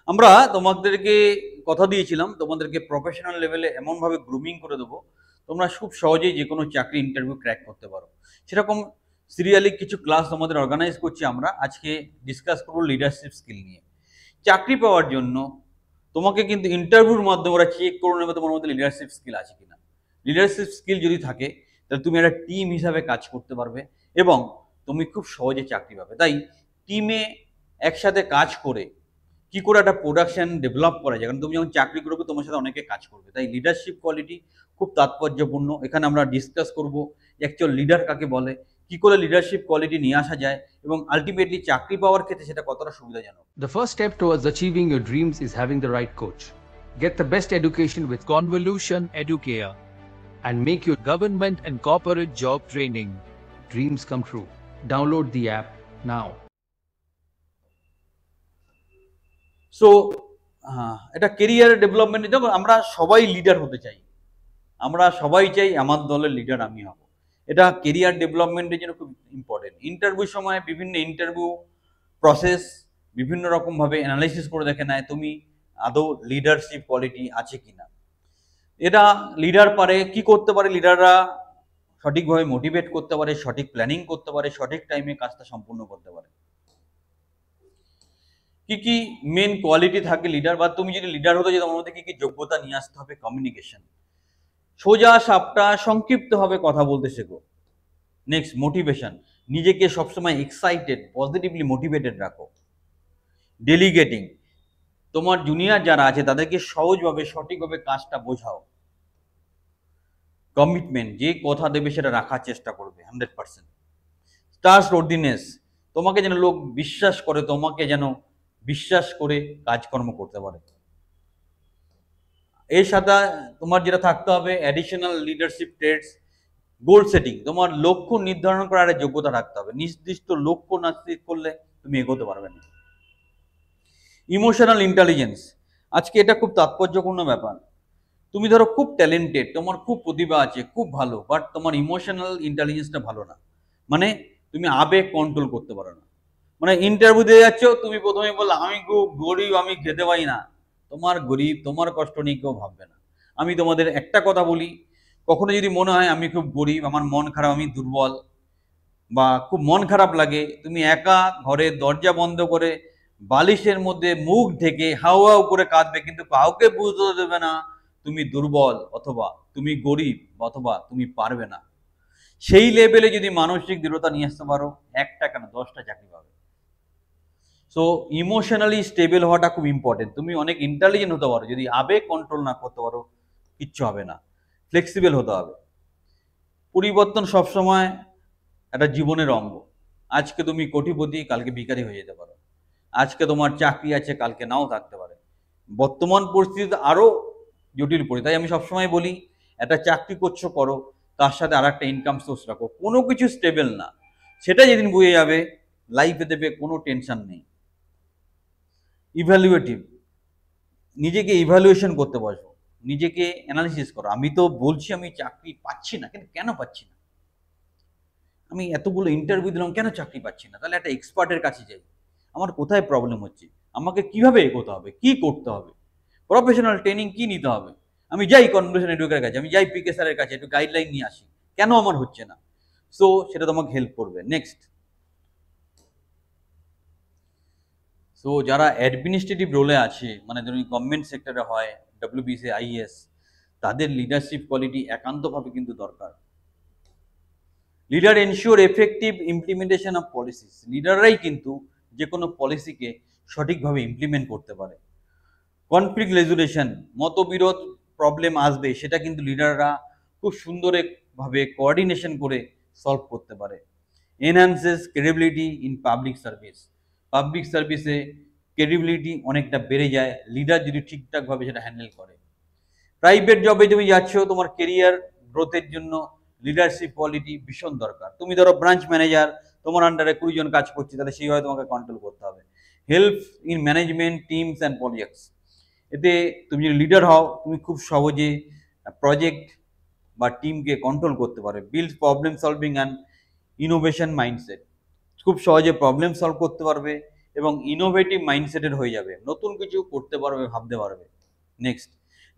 আমরা তোমাদেরকে কথা দিয়েছিলাম তোমাদেরকে প্রফেশনাল লেভেলে এমনভাবে গ্রুমিং করে দেবো তোমরা খুব সহজেই যে কোনো চাকরি ইন্টারভিউ ক্র্যাক করতে পারো। সেরকম সিরিয়ালি কিছু ক্লাস তোমাদের অর্গানাইজ করছি আমরা। আজকে ডিসকাস করবো লিডারশিপ স্কিল নিয়ে। চাকরি পাওয়ার জন্য তোমাকে কিন্তু ইন্টারভিউর মাধ্যমে ওরা চেক করে নেবে তোমার মধ্যে লিডারশিপ স্কিল আছে কিনা। লিডারশিপ স্কিল যদি থাকে তাহলে তুমি একটা টিম হিসাবে কাজ করতে পারবে এবং তুমি খুব সহজে চাকরি পাবে। তাই টিমে একসাথে কাজ করে কি করে একটা প্রোডাকশন ডেভেলপ করা যায়, কারণ তুমি যখন চাকরি করবে তোমার সাথে অনেকে কাজ করবে। তাই লিডারশিপ কোয়ালিটি খুব তাৎপর্যপূর্ণ। এখানে আমরা ডিসকাস করব অ্যাকচুয়াল লিডার কাকে বলে, কি করে লিডারশিপ কোয়ালিটি নিয়ে আসা যায় এবং আলটিমেটলি চাকরি পাওয়ার ক্ষেত্রে সেটা কতটা সুবিধাজনক। The first step towards achieving your dreams is having the right coach. Get the best education with Convolution Educare and make your government and corporate job training dreams come true. Download the app now. So এটা career development. দেখো আমরা সবাই leader হতে চাই, আমরা সবাই চাই আমার দলের লিডার আমি হব। এটা কেরিয়ার ডেভেলপমেন্টের জন্য খুব ইম্পর্টেন্ট। ইন্টারভিউ সময় বিভিন্ন ইন্টারভিউ প্রসেস বিভিন্ন রকমভাবে অ্যানালাইসিস করে দেখে নেয় তুমি আদৌ লিডারশিপ কোয়ালিটি আছে কিনা। এটা লিডার পারে কি করতে পারে, লিডাররা সঠিকভাবে মোটিভেট করতে পারে, সঠিক প্ল্যানিং করতে পারে, সঠিক টাইমে কাজটা সম্পূর্ণ করতে পারে। কি কি মেন কোয়ালিটি থাকে লিডার, বা তুমি যদি লিডার হতে চাও তোমার মধ্যে কি কি যোগ্যতা নিয়ে আসতে হবে। কমিউনিকেশন, সোজা সাপটা সংক্ষিপ্তভাবে কথা বলতে শেখো। নেক্সট মোটিভেশন, নিজেকে সবসময় এক্সাইটেড পজিটিভলি মোটিভেটেড রাখো। ডেলিগেটিং, তোমার জুনিয়র যারা আছে তাদেরকে সহজভাবে সঠিকভাবে কাজটা বোঝাও। কমিটমেন্ট, যে কথা দেবে সেটা রাখার চেষ্টা করবে 100%। ট্রাস্টওয়ার্দিনেস, তোমাকে যেন লোক বিশ্বাস করে, তোমাকে যেন বিশ্বাস করে কাজকর্ম করতে পারে। এর সাথে তোমার যেটা থাকতে হবে অ্যাডিশনাল লিডারশিপ ট্রেটস, গোল সেটিং, তোমার লক্ষ্য নির্ধারণ করার যোগ্যতা রাখতে হবে। নির্দিষ্ট লক্ষ্য না স্থির করলে তুমি এগোতে পারবে না। ইমোশনাল ইন্টেলিজেন্স, আজকে এটা খুব তাৎপর্যপূর্ণ ব্যাপার। তুমি ধরো খুব ট্যালেন্টেড, তোমার খুব প্রতিভা আছে, খুব ভালো, বাট তোমার ইমোশনাল ইন্টেলিজেন্সটা ভালো না, মানে তুমি আবেগ কন্ট্রোল করতে পারো না। মানে ইন্টারভিউ দিয়ে যাচ্ছ, তুমি প্রথমে বললে আমি খুব গরিব, আমি খেতে পাই না। তোমার গরিব, তোমার কষ্ট নিয়ে কেউ ভাববে না। আমি তোমাদের একটা কথা বলি, কখনো যদি মনে হয় আমি খুব গরিব, আমার মন খারাপ, আমি দুর্বল, বা খুব মন খারাপ লাগে, তুমি একা ঘরে দরজা বন্ধ করে বালিশের মধ্যে মুখ ঢেকে হাউ হাউ করে কাঁদবে, কিন্তু কাউকে বুঝতে দেবে না তুমি দুর্বল অথবা তুমি গরিব অথবা তুমি পারবে না। সেই লেভেলে যদি মানসিক দৃঢ়তা নিয়ে আসতে পারো, একটা কেন 10টা চাকরি পাবে। সো ইমোশনালি স্টেবল হওয়াটা খুব ইম্পর্টেন্ট। তুমি অনেক ইন্টেলিজেন্ট হতে পারো, যদি আবেগ কন্ট্রোল না করতে পারো কিচ্ছু হবে না। ফ্লেক্সিবল হতে হবে। পরিবর্তন সবসময় একটা জীবনের অঙ্গ। আজকে তুমি কোটিপতি, কালকে ভিখারি হয়ে যেতে পারো। আজকে তোমার চাকরি আছে, কালকে নাও থাকতে পারে। বর্তমান পরিস্থিতিতে আরো জটিল পড়ে। তাই আমি সবসময় বলি একটা চাকরি করছো করো, তার সাথে আর একটা ইনকাম সোর্স রাখো। কোনো কিছু স্টেবল না, সেটা যেদিন বুঝে যাবে লাইফে দেবে কোনো টেনশন নেই। ইভ্যালুয়েটিভ, নিজেকে ইভ্যালুয়েশন করতে বসো, নিজেকে অ্যানালিসিস করো। আমি তো বলছি আমি চাকরি পাচ্ছি না, কিন্তু কেন পাচ্ছি না, আমি এতগুলো ইন্টারভিউ দিলাম কেন চাকরি পাচ্ছি না। তাহলে একটা এক্সপার্টের কাছে যাই, আমার কোথায় প্রবলেম হচ্ছে, আমাকে কিভাবে এগোতে হবে, কি করতে হবে, প্রফেশনাল ট্রেনিং কি নিতে হবে। আমি যাই কনভলিউশন এডুকেটারের কাছে, আমি যাই পিকে স্যারের কাছে, একটু গাইডলাইন নিয়ে আসি কেন আমার হচ্ছে না। সো সেটা তোমাকে হেল্প করবে। নেক্সট, সো যারা অ্যাডমিনিস্ট্রেটিভ রোলে আছে, মানে ধরুন গভর্নমেন্ট সেক্টরে হয়, ডব্লিউবিসি, আইএস, তাদের লিডারশিপ কোয়ালিটি একান্তভাবে কিন্তু দরকার। Leader ensure effective implementation of policies, লিডাররাই কিন্তু যে কোনো পলিসিকে সঠিকভাবে ইমপ্লিমেন্ট করতে পারে। কনফ্লিক্ট রেজুলেশন, মতবিরোধ প্রবলেম আসবে, সেটা কিন্তু লিডাররা খুব সুন্দরভাবে কোঅর্ডিনেশন করে সলভ করতে পারে। Enhances credibility in public service, public সার্ভিসে ক্রেডিবিলিটি অনেকটা বেড়ে যায় লিডার যদি ঠিকঠাকভাবে সেটা হ্যান্ডেল করে। প্রাইভেট জবে তুমি যাচ্ছ, তোমার কেরিয়ার গ্রোথের জন্য লিডারশিপ কোয়ালিটি ভীষণ দরকার। তুমি ধরো ব্রাঞ্চ ম্যানেজার, তোমার আন্ডারে 20 জন কাজ করছে, তাহলে সেইভাবে তোমাকে কন্ট্রোল করতে হবে। Help in management teams and projects, এতে তুমি যদি লিডার হও তুমি খুব সহজে প্রজেক্ট বা টিমকে কন্ট্রোল করতে পারবে। Build problem solving and innovation mindset, খুব সহজে প্রবলেম সলভ করতে পারবে এবং ইনোভেটিভ মাইন্ডসেটের হয়ে যাবে, নতুন কিছু করতে পারবে, ভাবতে পারবে। Next,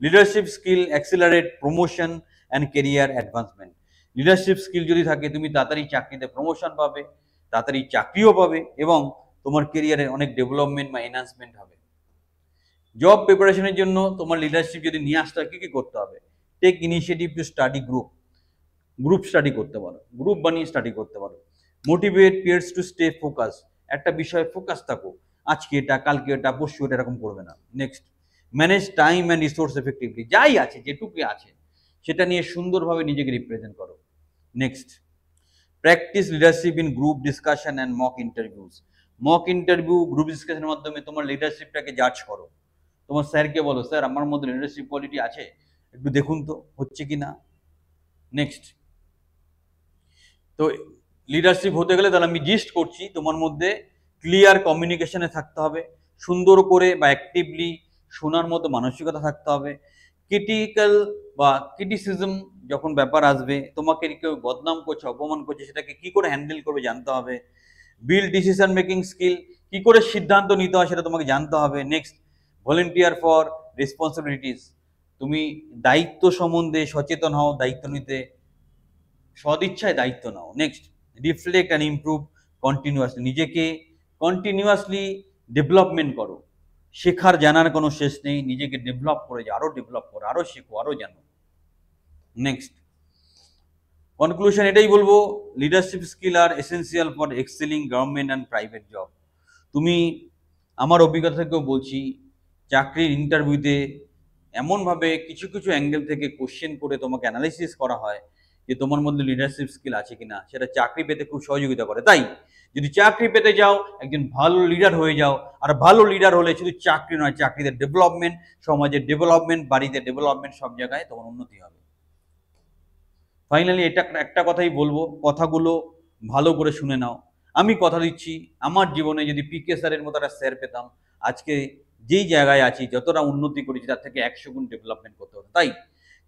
leadership skill accelerate promotion and career advancement. Leadership skill যদি থাকে তুমি তাড়াতাড়ি চাকরিতে প্রমোশন পাবে, তাড়াতাড়ি চাকরিও পাবে এবং তোমার কেরিয়ারে অনেক ডেভেলপমেন্ট বা এনহান্সমেন্ট হবে। জব প্রিপারেশনের জন্য তোমার লিডারশিপ যদি নিয়ে আসতে হয়, কি করতে হবে? Take initiative to study group study করতে পারো, গ্রুপ বানিয়ে স্টাডি করতে পারো। Motivate peers to stay focus, একটা বিষয়ে ফোকাস থাকো, আজকে এটা, কালকে এটা, পরশু এটা, এরকম করবে না। Next, manage time and resource effectively, যাই আছে যেটুকু আছে সেটা নিয়ে সুন্দরভাবে নিজেকে রিপ্রেজেন্ট করো। Next, practice leadership in group discussion and mock interviews. Mock interview, group ডিসকাশনের মাধ্যমে তোমার লিডারশিপটাকে জাজ করো। তোমার স্যারকে বলো, স্যার আমার মধ্যে লিডারশিপ কোয়ালিটি আছে, একটু দেখুন তো হচ্ছে কি না। নেক্সট, তো লিডারশিপ হতে গেলে তাহলে আমি জিস্ট করছি, তোমার মধ্যে ক্লিয়ার কমিউনিকেশনে থাকতে হবে, সুন্দর করে বা অ্যাক্টিভলি শোনার মতো মানসিকতা থাকতে হবে। ক্রিটিক্যাল বা ক্রিটিসিজম যখন ব্যাপার আসবে, তোমাকে কেউ বদনাম করছে, অপমান করছে, সেটাকে কি করে হ্যান্ডেল করবে জানতে হবে। বিল্ড ডিসিশন মেকিং স্কিল, কি করে সিদ্ধান্ত নিতে হয় সেটা তোমাকে জানতে হবে। নেক্সট, ভলেন্টিয়ার ফর রেসপন্সিবিলিটিস, তুমি দায়িত্ব সম্বন্ধে সচেতন হও, দায়িত্ব নিতে সদিচ্ছায় দায়িত্ব নাও। Next, reflect and improve continuously, নিজেকে কন্টিনিউয়াসলি ডেভেলপমেন্ট করো, শেখার জানার কোনো শেষ নেই, নিজেকে ডেভেলপ করে যাও, আরো ডেভেলপ করো, আরো শেখো, আরো জানো। নেক্সট, কনক্লুশন এটাই বলবো, leadership skill are essential for excelling government and private job. তুমি, আমার অভিজ্ঞতা থেকেও বলছি, চাকরির ইন্টারভিউতে এমনভাবে কিছু কিছু অ্যাঙ্গেল থেকে কোশ্চেন করে তোমাকে অ্যানালাইসিস করা হয় যে তোমার মধ্যে লিডারশিপ স্কিল আছে কিনা, সেটা চাকরি পেতে খুব সহযোগিতা করে। তাই যদি চাকরি পেতে যাও, একজন ভালো লিডার হয়ে যাও। আর ভালো লিডার হলে শুধু চাকরি নয়, চাকরিতে ডেভেলপমেন্ট, সমাজের ডেভেলপমেন্ট, বাড়িতে ডেভেলপমেন্ট, সব জায়গায় তোমার উন্নতি হবে। ফাইনালি এটা একটা কথাই বলবো, কথাগুলো ভালো করে শুনে নাও। আমি কথা দিচ্ছি, আমার জীবনে যদি পিকে স্যারের মতো একটা স্যার পেতাম, আজকে যেই জায়গায় আছি, যতটা উন্নতি করেছি তার থেকে 100 গুণ ডেভেলপমেন্ট করতে হতো। তাই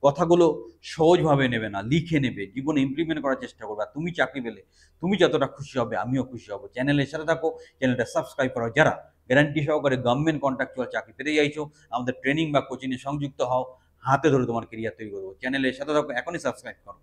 কথাগুলো সহজভাবে নেবে না, লিখে নেবে, জীবনে ইমপ্লিমেন্ট করার চেষ্টা করবে। আর তুমি চাকরি পেলে তুমি যতটা খুশি হবে, আমিও খুশি হব। চ্যানেলের সাথে থাকো, চ্যানেলটা সাবস্ক্রাইব করো। যারা গ্যারান্টি সহকারে গভর্নমেন্ট কন্ট্রাকচুয়াল চাকরি পেতে চাইছো, আমাদের ট্রেনিং বা কোচিংয়ে সংযুক্ত হও, হাতে ধরে তোমার কেরিয়ার তৈরি করবো। চ্যানেলের সাথে থাকো, এখনই সাবস্ক্রাইব করো।